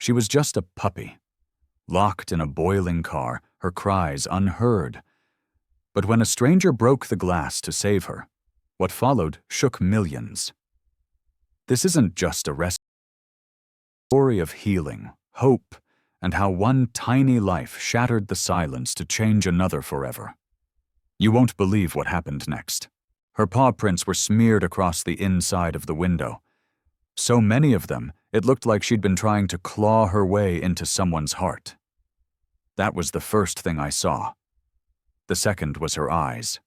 She was just a puppy, locked in a boiling car, her cries unheard. But when a stranger broke the glass to save her, what followed shook millions. This isn't just a rescue story of healing, hope, and how one tiny life shattered the silence to change another forever. You won't believe what happened next. Her paw prints were smeared across the inside of the window. So many of them, it looked like she'd been trying to claw her way into someone's heart. That was the first thing I saw. The second was her eyes.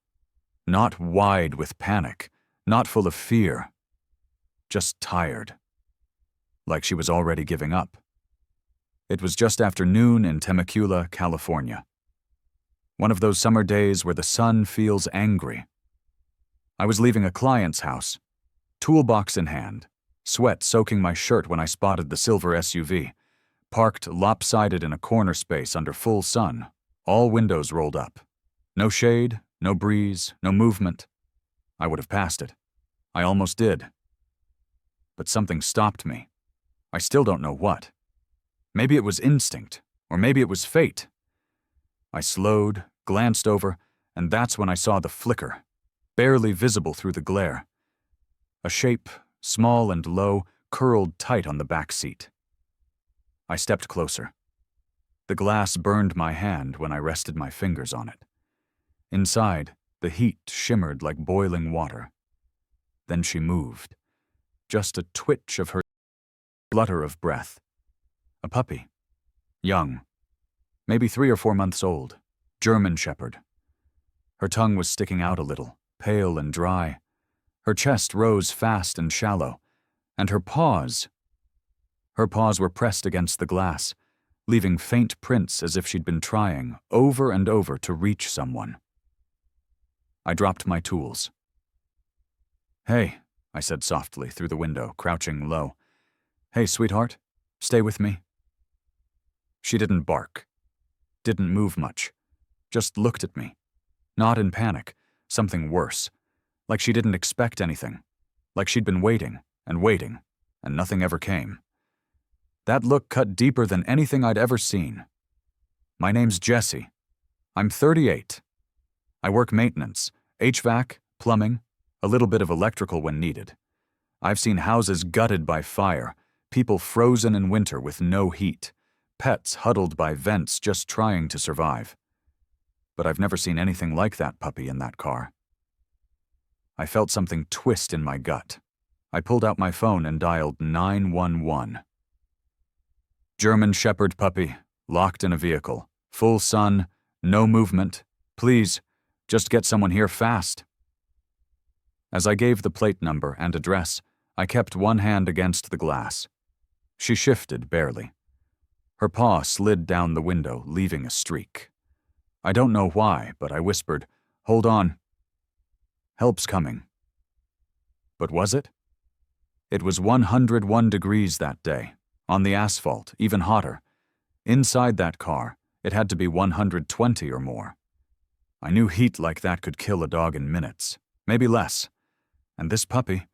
Not wide with panic, not full of fear. Just tired. Like she was already giving up. It was just after noon in Temecula, California. One of those summer days where the sun feels angry. I was leaving a client's house, toolbox in hand, sweat soaking my shirt when I spotted the silver SUV, parked lopsided in a corner space under full sun, all windows rolled up. No shade, no breeze, no movement. I would have passed it. I almost did. But something stopped me. I still don't know what. Maybe it was instinct, or maybe it was fate. I slowed, glanced over, and that's when I saw the flicker, barely visible through the glare. A shape, small and low, curled tight on the back seat. I stepped closer. The glass burned my hand when I rested my fingers on it. Inside, the heat shimmered like boiling water. Then she moved. Just a twitch of her flutter of breath. A puppy. Young. Maybe 3 or 4 months old. German Shepherd. Her tongue was sticking out a little, pale and dry. Her chest rose fast and shallow, and her paws were pressed against the glass, leaving faint prints as if she'd been trying, over and over, to reach someone. I dropped my tools. "Hey," I said softly through the window, crouching low. "Hey, sweetheart, stay with me." She didn't bark, didn't move much, just looked at me. Not in panic, something worse. Like she didn't expect anything. Like she'd been waiting, and nothing ever came. That look cut deeper than anything I'd ever seen. "My name's Jesse. I'm 38. I work maintenance, HVAC, plumbing, a little bit of electrical when needed. I've seen houses gutted by fire, people frozen in winter with no heat, pets huddled by vents just trying to survive. But I've never seen anything like that puppy in that car." I felt something twist in my gut. I pulled out my phone and dialed 911. "German Shepherd puppy, locked in a vehicle, full sun, no movement. Please, just get someone here fast." As I gave the plate number and address, I kept one hand against the glass. She shifted barely. Her paw slid down the window, leaving a streak. I don't know why, but I whispered, "Hold on. Help's coming." But was it? It was 101 degrees that day, on the asphalt, even hotter. Inside that car, it had to be 120 or more. I knew heat like that could kill a dog in minutes, maybe less. And this puppy,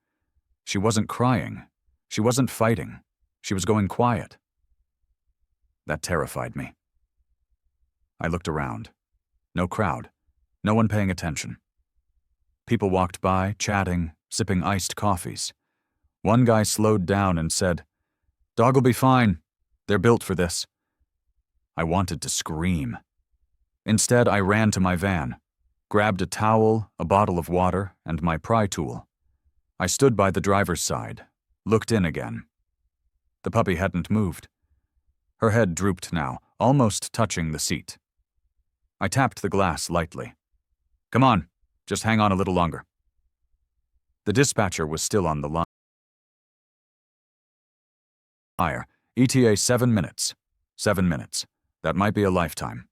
she wasn't crying, she wasn't fighting, she was going quiet. That terrified me. I looked around. No crowd, no one paying attention. People walked by, chatting, sipping iced coffees. One guy slowed down and said, "Dog'll be fine. They're built for this." I wanted to scream. Instead, I ran to my van, grabbed a towel, a bottle of water, and my pry tool. I stood by the driver's side, looked in again. The puppy hadn't moved. Her head drooped now, almost touching the seat. I tapped the glass lightly. "Come on, just hang on a little longer." The dispatcher was still on the line. ETA 7 minutes. 7 minutes. That might be a lifetime.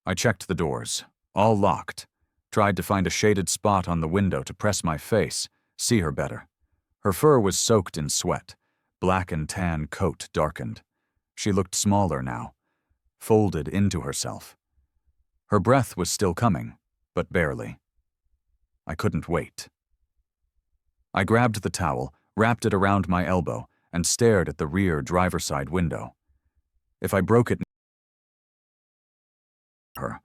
I checked the doors, all locked, tried to find a shaded spot on the window to press my face, see her better. Her fur was soaked in sweat, black and tan coat darkened. She looked smaller now, folded into herself. Her breath was still coming, but barely. I couldn't wait. I grabbed the towel, wrapped it around my elbow, and stared at the rear driver's side window. If I broke it, her,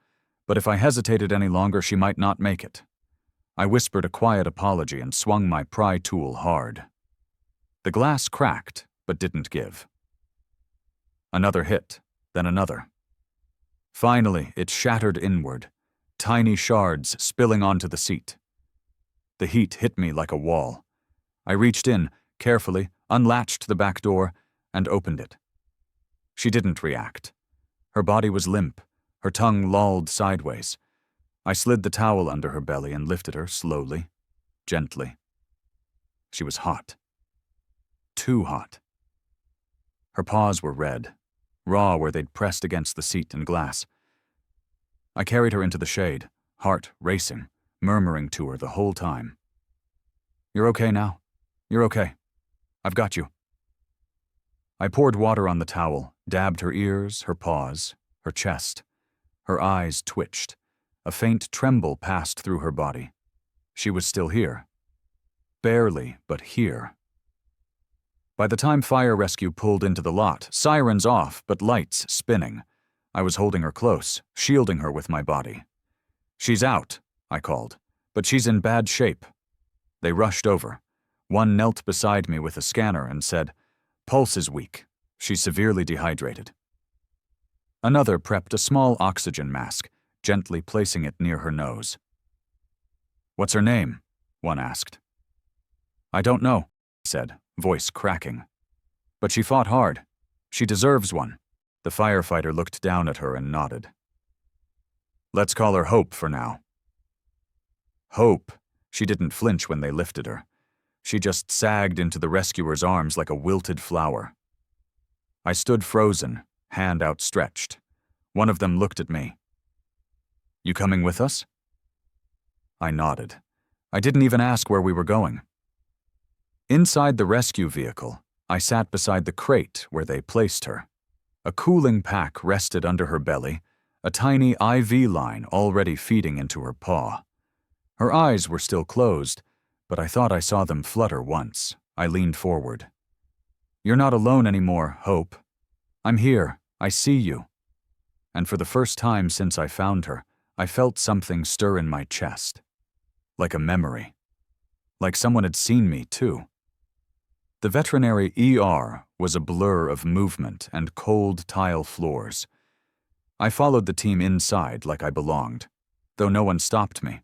but if I hesitated any longer, she might not make it. I whispered a quiet apology and swung my pry tool hard. The glass cracked, but didn't give. Another hit, then another. Finally, it shattered inward, tiny shards spilling onto the seat. The heat hit me like a wall. I reached in, carefully, unlatched the back door, and opened it. She didn't react. Her body was limp, her tongue lolled sideways. I slid the towel under her belly and lifted her slowly, gently. She was hot. Too hot. Her paws were red, raw where they'd pressed against the seat and glass. I carried her into the shade, heart racing, murmuring to her the whole time. "You're okay now. You're okay. I've got you." I poured water on the towel, dabbed her ears, her paws, her chest. Her eyes twitched. A faint tremble passed through her body. She was still here. Barely, but here. By the time fire rescue pulled into the lot, sirens off, but lights spinning, I was holding her close, shielding her with my body. "She's out," I called, "but she's in bad shape." They rushed over. One knelt beside me with a scanner and said, "Pulse is weak. She's severely dehydrated." Another prepped a small oxygen mask, gently placing it near her nose. "What's her name?" one asked. "I don't know," I said, voice cracking. "But she fought hard. She deserves one." The firefighter looked down at her and nodded. "Let's call her Hope for now." Hope. She didn't flinch when they lifted her. She just sagged into the rescuer's arms like a wilted flower. I stood frozen, hand outstretched. One of them looked at me. "You coming with us?" I nodded. I didn't even ask where we were going. Inside the rescue vehicle, I sat beside the crate where they placed her. A cooling pack rested under her belly, a tiny IV line already feeding into her paw. Her eyes were still closed, but I thought I saw them flutter once. I leaned forward. "You're not alone anymore, Hope. I'm here. I see you." And for the first time since I found her, I felt something stir in my chest. Like a memory. Like someone had seen me, too. The veterinary ER was a blur of movement and cold tile floors. I followed the team inside like I belonged, though no one stopped me.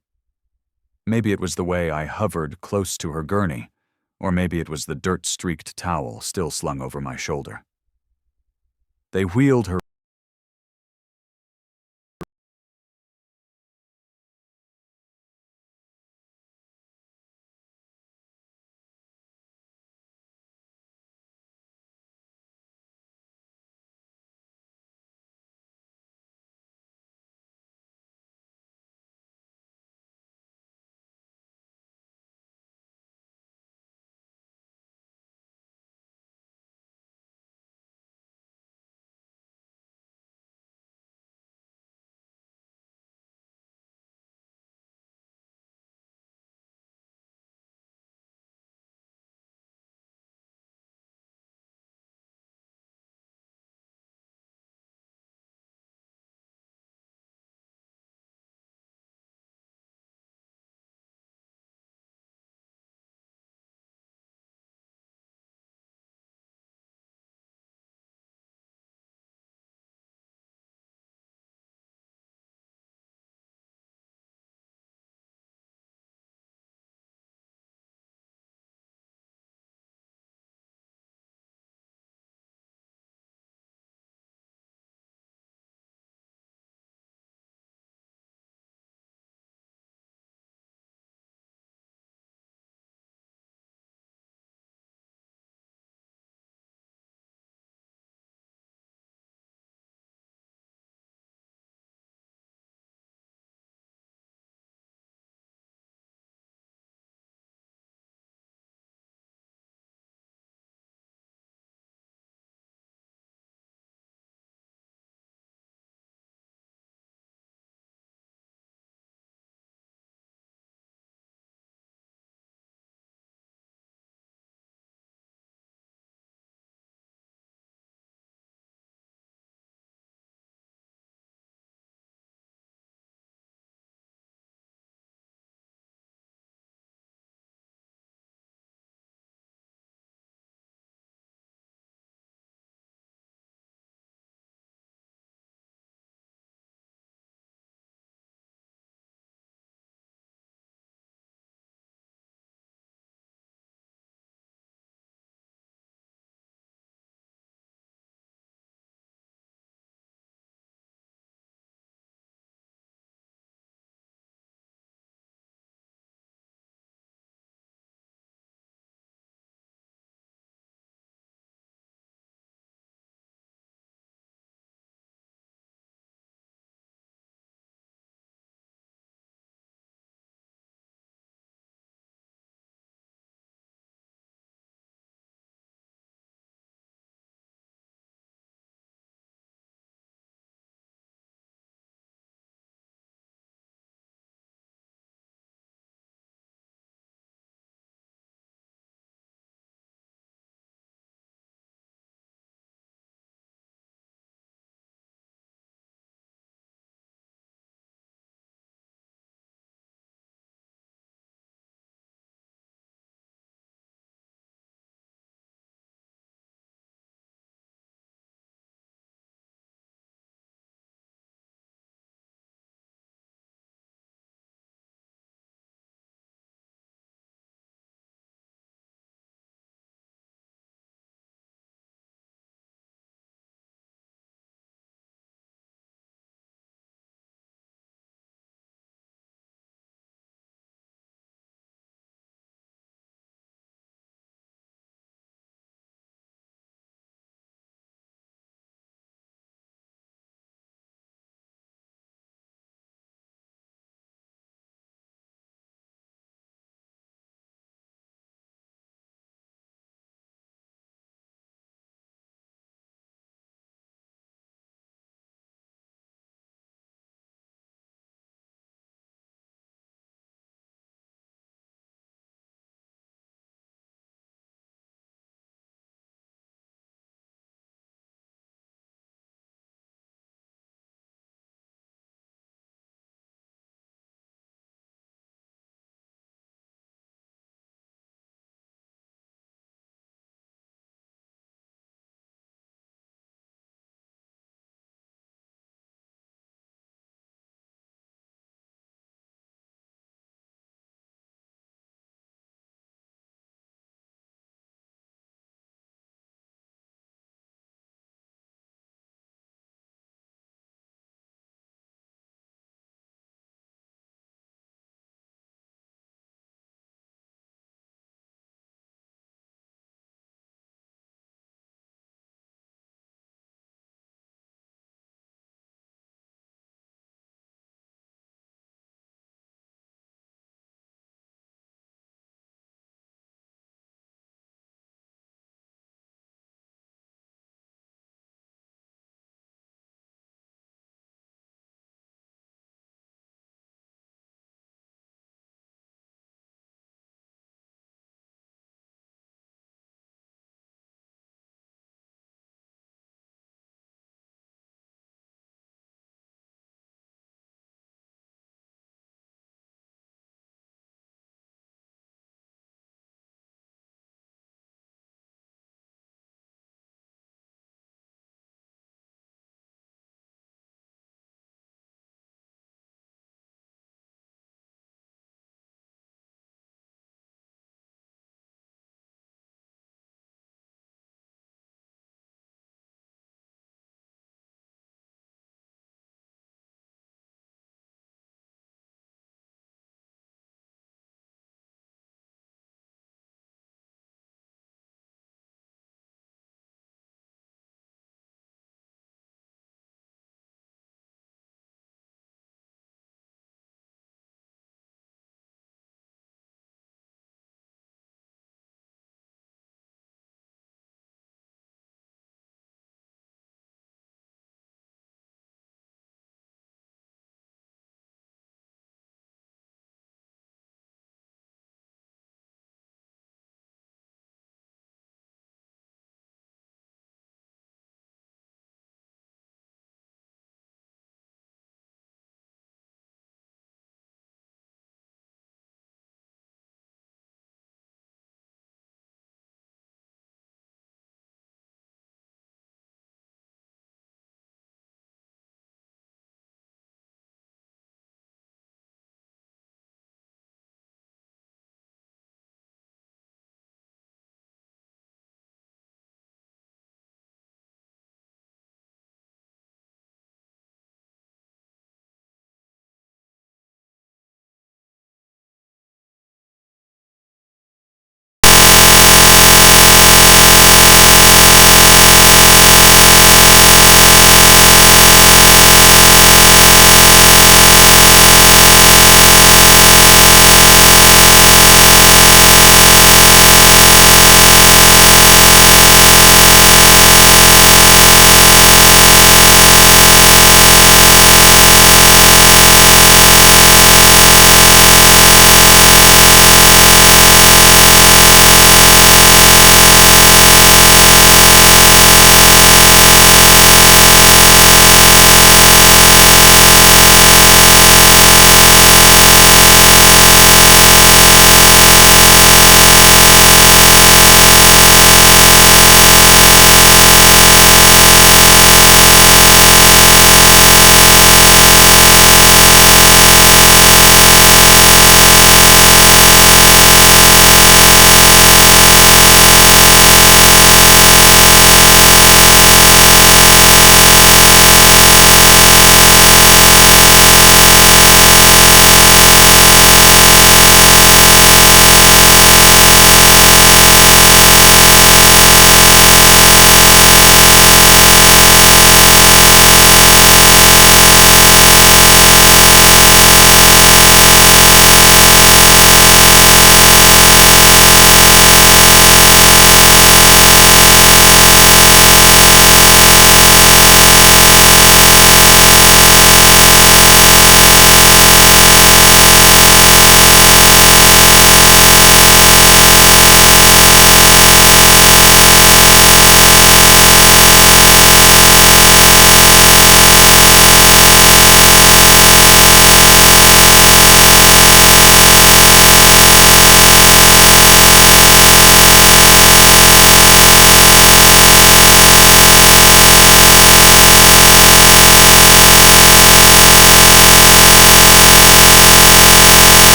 Maybe it was the way I hovered close to her gurney, or maybe it was the dirt-streaked towel still slung over my shoulder. They wheeled her